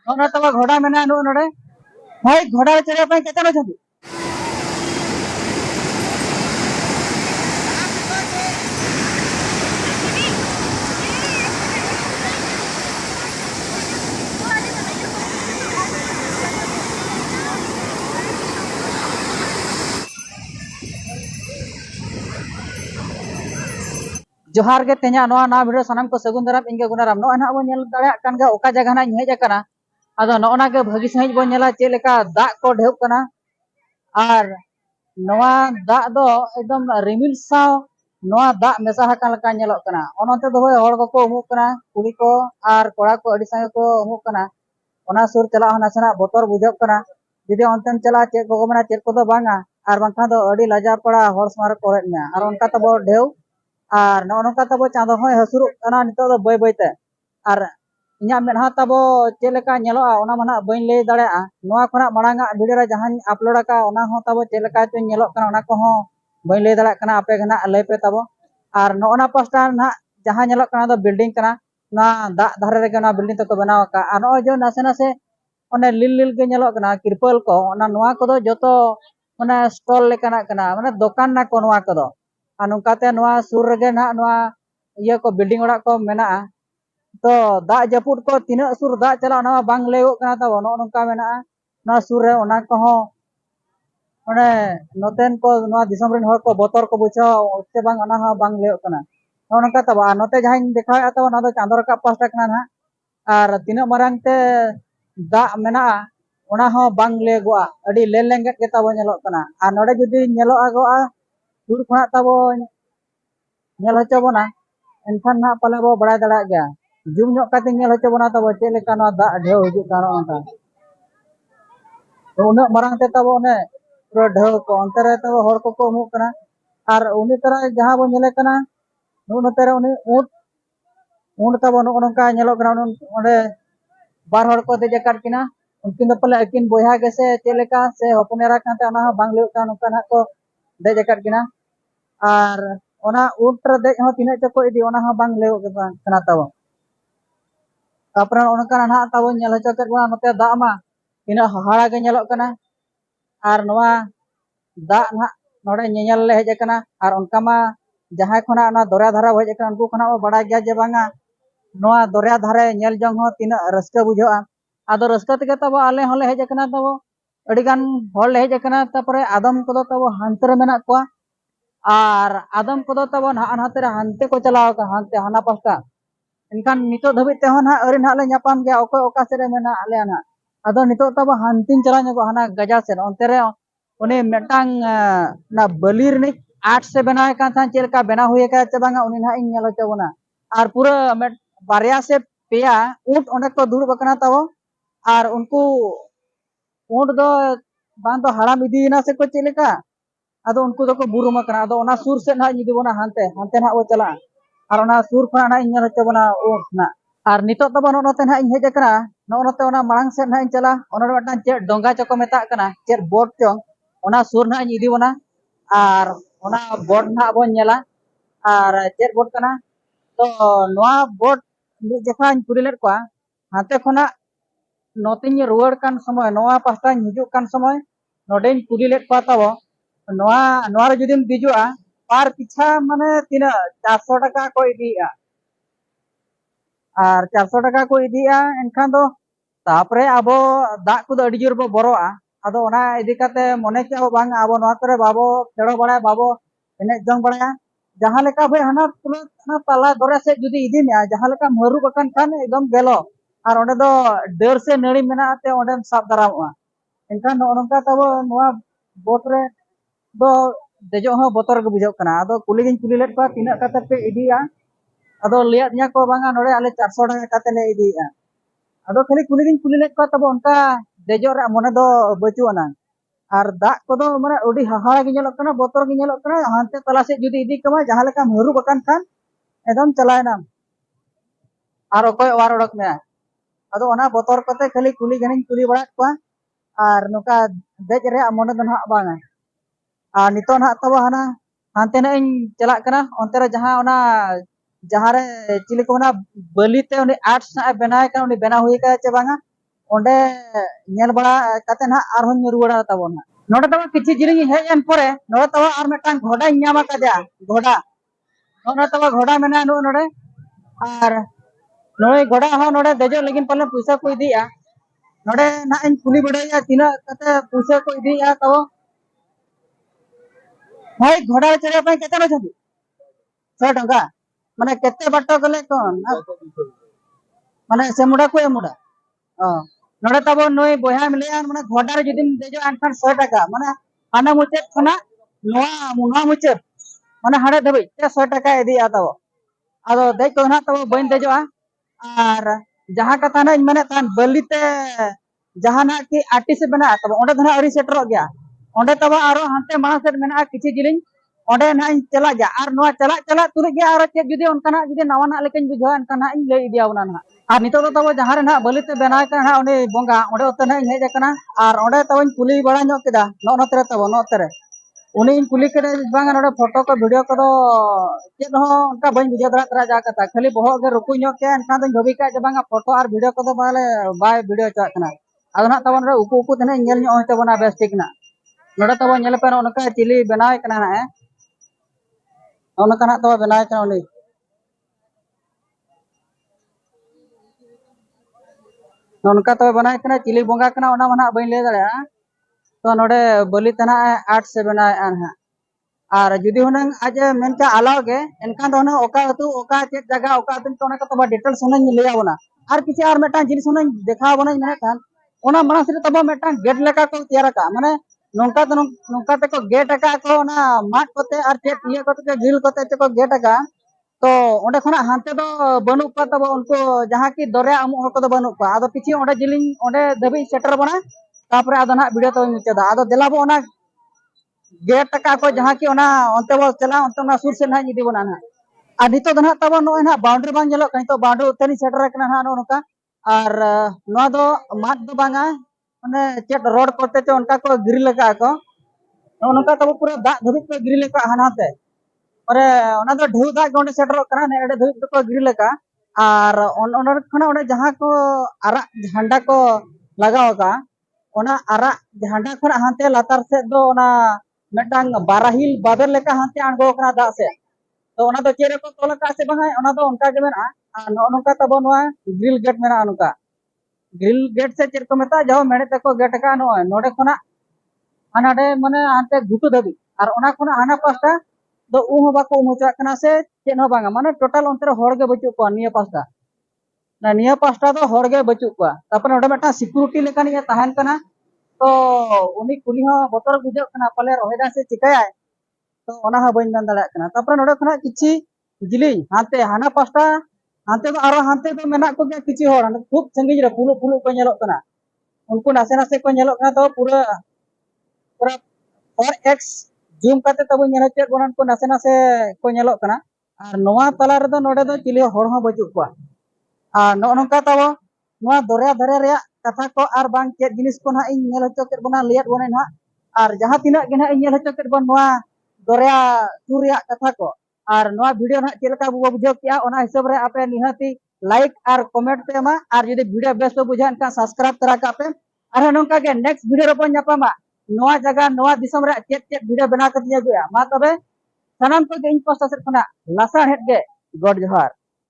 नोना तब घोड़ा मेना नु नोडे भाई घोड़ा चढ़े पे केते नो छथि जोहार के तेना नोआ ना वीडियो सनम को सगुन दराम इंगे गुनाराम नो ना बो नेल दाड़ा कान गा ओका जगह ना हेज अकना आदो नोना के भागी सहित बो नेला चे लेका दाग को ढेउ कना और नोआ दाग दो एकदम रिमिल साव नोआ दाग मेसा हका लका नेलोग कना ओनते दो हर को उमुक कना कुड़ी को और कोड़ा को अडी संगे को उमुक कना ओना सुर चला नासना बोतर बुझब कना जुदी ओनतेन चला चे को मना चे को दो बांगा और बांखा दो अडी लाजा पड़ा हर स्मार करे ना और ओनका तबो ढेउ और नौका तब चाँदो हय हसुरुना नितो बै बैते और इᱧᱟᱜ मेदहा तबो चेलेका नेलोआ ओना माना बइन लay दाड़ेया नोआ खना मांगा वीडियो रे जहां अपलोड का ओना हो तबो चेलेका चो नेलोग कना ओना को हो बइन लay दाड़ा कना आपे गना लay पे तबो और नोना पास्टा ना जहां नेलोग कना दो बिल्डिंग कना ना दाग धारे रे ना बिल्डिंग तको बनाव का और नो जो नासे नासे ओने लिल लिल के नेलोग कना किरपल को ओना नोआ को दो जतो माने स्टॉल लेकाना कना माने दुकान ना को नोआ को दो और नौकाते नोआ सुर रगे ना नोआ इया को बिल्डिंग ओड़ा को मेना तो दाग जपुट को तीना सुर दाग चला ना बांग लेगो कना तब नो नौका मेना ना सुर रे ओना को हो माने नोतेन को नोआ दिसम रेन हर को बोतर को बुझाओ से बांग ओना हो बांग लेगो कना नो नौका तब नोते जहां देखाया तब ना दो चांदो रका पास्टा कना ना और तीना मारंग ते दाग मेना ओना हो बांग लेगोआ अडी लेलेंगे के तब नेलो कना और नोडे जुदी नेलो आगोआ सुर खना तब नेल हचो बना एनखान ना पाले बो बड़ा दड़ा गया जूम ᱧᱚᱜ ᱠᱟᱛᱮ ᱧᱮᱞ ᱦᱚᱪᱚ ᱵᱚᱱᱟ ᱛᱟᱵᱚ ᱪᱮᱫ ᱞᱮᱠᱟ ᱱᱚᱣᱟ ᱫᱟᱜ ढेउ हिजुग कानो ओंका तो उन्हें मारंग ते तब ओने पूरा ढेउ को अंतर रे तब हर को उमुक कना और उनी तरह जहां बो नेले कना नु नते रे उनी ऊंट ऊंट तब नोका नेलो कना ओंडे बार हर को देज काट किना उनकिन दो पले अकिन बोया गेसे चेद लेका से हपनेरा काते ओना हो बांग लेउ का नोका ना को देज काट किना और ओना ऊंट रे देज हो तिना चको इदी ओना हो बांग लेउ कना तब तापर ओनका ना तब नेल हचो केत बना नते दाग मा तिना हाहाड़ा के नेलोग कना और नोआ दाग ना नोडे नेल ले हेज कना और ओनका मा जहां खना ना दरिया धारा हेज कना उनको खना बड़ा गया जे बांगा नोआ दरिया धारे नेल जंग हो तिना रस्का बुझोआ आदो रस्का तके तब आले होले हेज कना तब अडी गान हर ले हेज कना तापर आदम को तब हानते रे मेना को और आदम को तब हानते रे हानते को चलाव का हानते हाना पास्टा इनखान नितो धबित ते हो ना अरे ना ले न्यापाम गया ओको ओका से रे मेना आले ना आदो नितो तब हानतिन चला nego हाना गजा से ओनते रे उनी मेटांग ना बलिर नि आर्ट से बनाए का था चेलका बना हुए का चबांगा उनी ना इन नेलो चबना और पूरा बारिया से पेया ऊंट ओने को दुड़ बकना तब और उनको ऊंट दो बांध दो हाड़ाम इदीना से को चेलेका आदो उनको दो को बुरुम कना आदो ओना सुर से ना इदी बोना हानते हानते ना वो चला और ओना सुर खना ना इन नेलो चबना ऊंट ना और नितो तब नोते ना इन हेज कना नोते ओना मांग से ना इन चला ओना मटा चे डोंगा चको मेता कना चे बोट चोंग ओना सुर ना इन इदी बोना और ओना बोट ना बो नेला और चे बोट कना तो नोआ बोट नि जखा कुली लेट को हाते खना नोतिन रुवाड़ कान समय नोआ पास्ता हिजुग कान समय नोडेन कुली लेट को तब नोआ नोआ रे जुदीम दिजुआ पार पिछा माने तिना 400 टाका को इदिया और 400 टाका को इदिया एनखान दो तापरे आबो दाग को अडी जोर बो बरोआ आदो ओना इदी काते मने के हो बांग आबो नोआ करे बाबो खेड़ो बड़ा बाबो एने जंग बड़ा जहां लेका भाई हाना तुना तला दरे से जुदी इदी ने जहां लेका मरु बकन खान एकदम गेलो और ओंडे दो डर से नड़ी मेना ते ओंडे साब दरामवा एनखान नोनका तब नोआ बोट रे दो देजो हो बोतर के बुझो कना आदो कुली लेट को तिना काते पे इदिया आदो लिया न्या को बांगा नोडे आले 400 टाका काते ले इदिया आदो खाली कुली लेट को तब उनका देजो रे मने दो बचुआना और दाग को दो माने ओडी हाहाड़ा के नेलोग कना बोतर के नेलोग कना हानते तला से जुदी इदी कमा जहां लेका मरु बकन खान एकदम चलायना और ओकोय वार ओडक में आदो ओना बोतर कते खाली कुली गनिन कुली बड़ा को और नोका देज रे मने दो ना बांगा और नितो ना तब हाना हानते ना इन चला कना ओनते रे जहां रे चिली को ना बलिते उनी आर्ट्स ना बनाए का उनी बना हुई का चे बांगा onde nyel bada kate na arhon ruwada tabon na node tawa kichi jiling hej en pore node tawa ar metang ghoda nyama kaja ghoda node tawa ghoda mena no node ar node ghoda ho node dejo legin pale puisa ko idiya node na in kuli badaya tina kate puisa ko idiya tawo bhai ghoda chare pai kete no chandi 100 टका माने केते बाटो गले कोन माने से मुडा को एमुडा नोडे तब नई बया मिले माने घोड़ा जुदी देजो एनखान 100 टका माने हाना मुचे खना नोआ मुना मुचे माने हाड़े धबी 100 टका इदी आतो आदो देख को ना तब बइन देजो आर जहां कथा ना माने तान बलिते जहाना की आटी से बना तब ओंडे धना अरी सेटरो गया ओंडे तब आरो हांते माना सेट मेना किछि जिलिंग ओंडे ना चला जा आर नोआ चला चला तुरे गया आरो चेक जुदी उनकाना जुदी नवाना लेकिन बुझा उनकाना इन ले इदिया उना ना और नितो तो तब जहां रे ना बलिते बनाय का ना उनी बोंगा ओंडे उतने हेज कना और ओंडे तब कुली बड़ा नो केदा नो नतरे तब नो तरे उनी कुली के बांगा नोडे फोटो को वीडियो को चेक हो उनका बन बुझा दरा तरा जा कता खाली बहो के रुकु नो के एनका दन भबी का जे बांगा फोटो और वीडियो को बाले बाय वीडियो चा कना अदो ना तब उकु उकु तने नेल नो होते बना बेस ठीक ना नोडे तब नेल पे उनका चिली बनाय कना ना उनका ना तब बनाय कना उनी उनका तब बनाय कना चिली बोंगा कना ओना माना बइन ले दड़ा तो नोडे बलि तना 8 से बनाय अनहा और जुदी हुनंग आज मेनका अलाव गे एनका दो ना ओका अतु ओका चेक जगह ओका अतु तो ना तब डिटेल्स हुनंग ले आवना और किछि और मेटा जिनिस हुनंग देखा बना मेने खान ओना मानस रे तब मेटा गेट लेका को तैयार का माने नोंका ते को गेट का को ना माट कोते और चेक ये कोते गिल कोते ते को गेट का तो ओंडे खना हांते दो बनु पा तब उनको जहां की दरे आम हर को दो बनु पा आदो पिछि ओंडे जिलिंग ओंडे दबी सेटर बना तापरे आदो ना वीडियो तो मुचादा आदो देला बो ओना गेट टका को जहां की ओना ओंते बो चला ओंते ना सुर से ना इदी बना ना और नितो दना तब नो ना बाउंड्री बांग जलो कहीं तो बाउंड्री उतनी सेटर कना ना नोका और नो दो मात दो बांगा माने चेट रोड कोते ते उनका को गिरी लगा को नोका तब पूरा दा धबित को गिरी लगा हानाते अरे ओना दो ढेउ दा गोंडे सेटर कना ने एडे धबित को गिरी लगा और ओनर खना ओने जहां को आरा झंडा को लगाव का ओना आरा झंडा खना हांते लातार से दो ओना मेटांग बाराहिल बादर लेका हांते आंगो कना दा से तो ओना दो चेरे को तोला का से बहाय ओना दो उनका के मेना नोका तब नोआ ग्रिल गेट मेना अनुका ग्रिल गेट से चेर को मेता जाओ मेडे तको गेट का नो नोडे खना हानाडे माने हांते घुटु दबी और ओना खना हाना पास्ता दो उ बाको मुचा कना से चेन हो बांगा माने टोटल अंतर होड़गे बचु को निया पास्ता ना निया पास्ता दो होड़गे बचु को तापर ओडे मेटा सिक्योरिटी लेकान ये तहन कना तो उनी कुली हो बोतर बुझो कना पले रोहेदा से चिकाय तो ओना हो बइन दन दड़ा कना तापर नोडे खना किछि जिली हांते हाना पास्ता हांते दो आरो हांते दो मेना को के किछि होड़ खूब संगीज रे पुलु पुलु को नेलो कना उनको नासे नासे को नेलो कना तो पूरा पूरा 4x जूम करते तब नेलो चेक बनन को नासे नासे को नेलो कना और नोआ तला रे दो नोडे दो चिली होड़ हो बचु को और नो नोका तब नोआ दरिया धरे रे कथा को और बांग चेक जिनिस को ना इन नेल हचो के बना लियत बने ना और जहां तिना के ना इन नेल हचो के बन नोआ दरिया सुर रे कथा को और नोआ वीडियो ना चेलका बु बुझो किया ओना हिसाब रे आपे निहाती लाइक और कमेंट पे मा और जदि वीडियो बेस तो बुझा इनका सब्सक्राइब करा का पे और नोका के नेक्स्ट वीडियो रे पन जापामा नोआ जगह नोआ दिसम रे चेक चेक वीडियो बना के दिया गया मा तबे सनम को इन पास्ता से खना लासा हेड गे गॉड जोहार।